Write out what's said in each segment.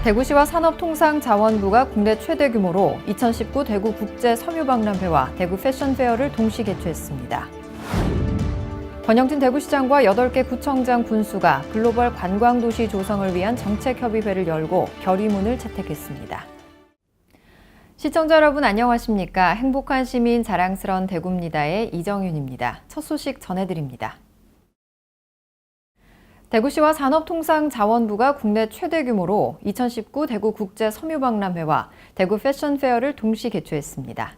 대구시와 산업통상자원부가 국내 최대 규모로 2019 대구 국제섬유박람회와 대구 패션페어를 동시 개최했습니다. 권영진 대구시장과 8개 구청장 군수가 글로벌 관광도시 조성을 위한 정책협의회를 열고 결의문을 채택했습니다. 시청자 여러분 안녕하십니까? 행복한 시민 자랑스러운 대구입니다의 이정윤입니다. 첫 소식 전해드립니다. 대구시와 산업통상자원부가 국내 최대 규모로 2019 대구 국제섬유박람회와 대구 패션페어를 동시 개최했습니다.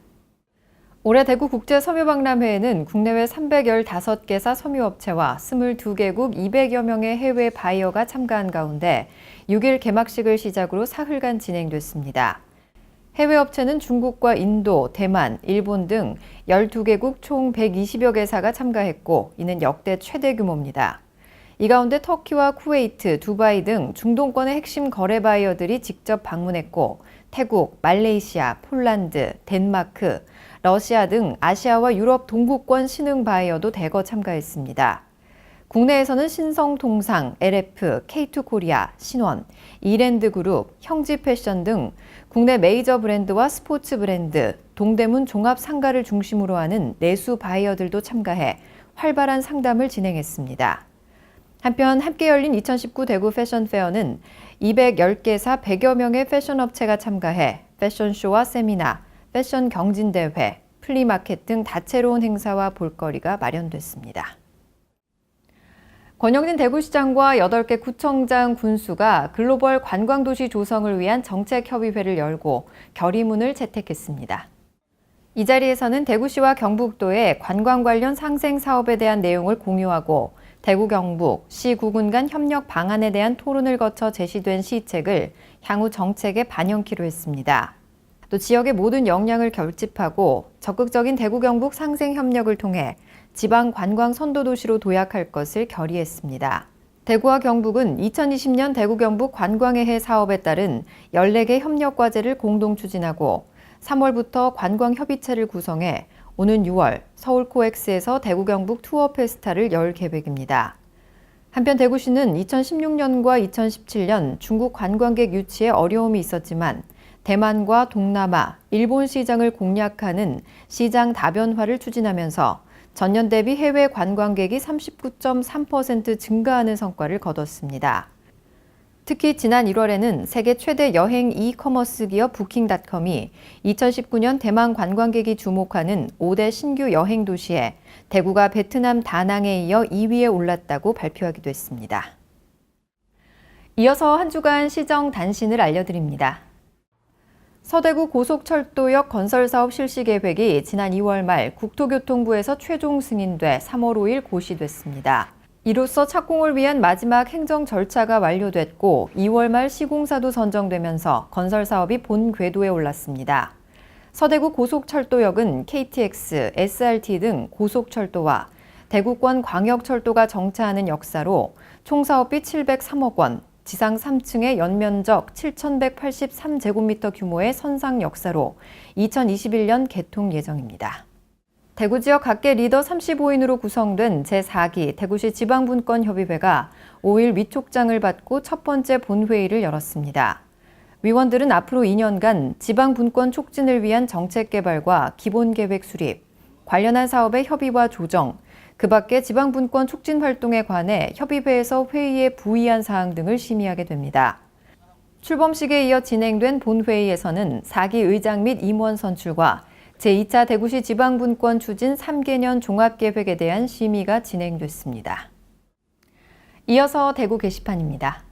올해 대구 국제섬유박람회에는 국내외 315개사 섬유업체와 22개국 200여 명의 해외 바이어가 참가한 가운데 6일 개막식을 시작으로 사흘간 진행됐습니다. 해외 업체는 중국과 인도, 대만, 일본 등 12개국 총 120여 개사가 참가했고 이는 역대 최대 규모입니다. 이 가운데 터키와 쿠웨이트, 두바이 등 중동권의 핵심 거래 바이어들이 직접 방문했고 태국, 말레이시아, 폴란드, 덴마크, 러시아 등 아시아와 유럽 동부권 신흥 바이어도 대거 참가했습니다. 국내에서는 신성통상, LF, K2코리아, 신원, 이랜드그룹, 형지패션 등 국내 메이저 브랜드와 스포츠 브랜드, 동대문 종합상가를 중심으로 하는 내수 바이어들도 참가해 활발한 상담을 진행했습니다. 한편 함께 열린 2019 대구 패션페어는 210개사 100여 명의 패션업체가 참가해 패션쇼와 세미나, 패션 경진대회, 플리마켓 등 다채로운 행사와 볼거리가 마련됐습니다. 권영진 대구시장과 8개 구청장 군수가 글로벌 관광도시 조성을 위한 정책협의회를 열고 결의문을 채택했습니다. 이 자리에서는 대구시와 경북도의 관광 관련 상생 사업에 대한 내용을 공유하고 대구 경북, 시 구군 간 협력 방안에 대한 토론을 거쳐 제시된 시책을 향후 정책에 반영키로 했습니다. 또 지역의 모든 역량을 결집하고 적극적인 대구 경북 상생 협력을 통해 지방 관광 선도 도시로 도약할 것을 결의했습니다. 대구와 경북은 2020년 대구 경북 관광의 해 사업에 따른 14개 협력 과제를 공동 추진하고 3월부터 관광 협의체를 구성해 오는 6월 서울 코엑스에서 대구 경북 투어 페스타를 열 계획입니다. 한편 대구시는 2016년과 2017년 중국 관광객 유치에 어려움이 있었지만 대만과 동남아, 일본 시장을 공략하는 시장 다변화를 추진하면서 전년 대비 해외 관광객이 39.3% 증가하는 성과를 거뒀습니다. 특히 지난 1월에는 세계 최대 여행 이커머스 기업 부킹닷컴이 2019년 대만 관광객이 주목하는 5대 신규 여행 도시에 대구가 베트남 다낭에 이어 2위에 올랐다고 발표하기도 했습니다. 이어서 한 주간 시정 단신을 알려드립니다. 서대구 고속철도역 건설사업 실시 계획이 지난 2월 말 국토교통부에서 최종 승인돼 3월 5일 고시됐습니다. 이로써 착공을 위한 마지막 행정 절차가 완료됐고 2월 말 시공사도 선정되면서 건설 사업이 본 궤도에 올랐습니다. 서대구 고속철도역은 KTX, SRT 등 고속철도와 대구권 광역철도가 정차하는 역사로 총 사업비 703억 원, 지상 3층의 연면적 7,183제곱미터 규모의 선상 역사로 2021년 개통 예정입니다. 대구 지역 각계 리더 35인으로 구성된 제4기 대구시 지방분권협의회가 5일 위촉장을 받고 첫 번째 본회의를 열었습니다. 위원들은 앞으로 2년간 지방분권 촉진을 위한 정책 개발과 기본계획 수립, 관련한 사업의 협의와 조정, 그 밖에 지방분권 촉진 활동에 관해 협의회에서 회의에 부의한 사항 등을 심의하게 됩니다. 출범식에 이어 진행된 본회의에서는 4기 의장 및 임원 선출과 제2차 대구시 지방분권 추진 3개년 종합계획에 대한 심의가 진행됐습니다. 이어서 대구 게시판입니다.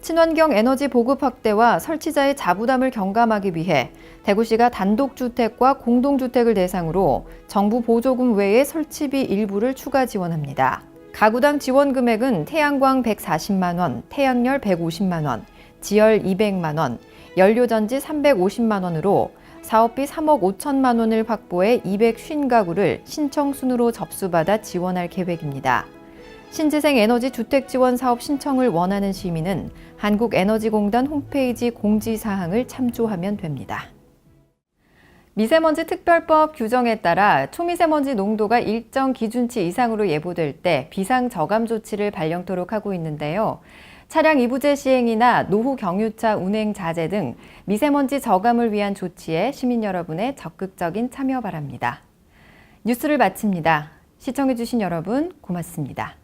친환경 에너지 보급 확대와 설치자의 자부담을 경감하기 위해 대구시가 단독주택과 공동주택을 대상으로 정부 보조금 외에 설치비 일부를 추가 지원합니다. 가구당 지원 금액은 태양광 140만 원, 태양열 150만 원, 지열 200만 원, 연료전지 350만 원으로 사업비 3억 5천만 원을 확보해 250가구를 신청 순으로 접수받아 지원할 계획입니다. 신재생 에너지 주택 지원 사업 신청을 원하는 시민은 한국에너지공단 홈페이지 공지사항을 참조하면 됩니다. 미세먼지 특별법 규정에 따라 초미세먼지 농도가 일정 기준치 이상으로 예보될 때 비상저감 조치를 발령토록 하고 있는데요. 차량 이부제 시행이나 노후 경유차 운행 자제 등 미세먼지 저감을 위한 조치에 시민 여러분의 적극적인 참여 바랍니다. 뉴스를 마칩니다. 시청해주신 여러분 고맙습니다.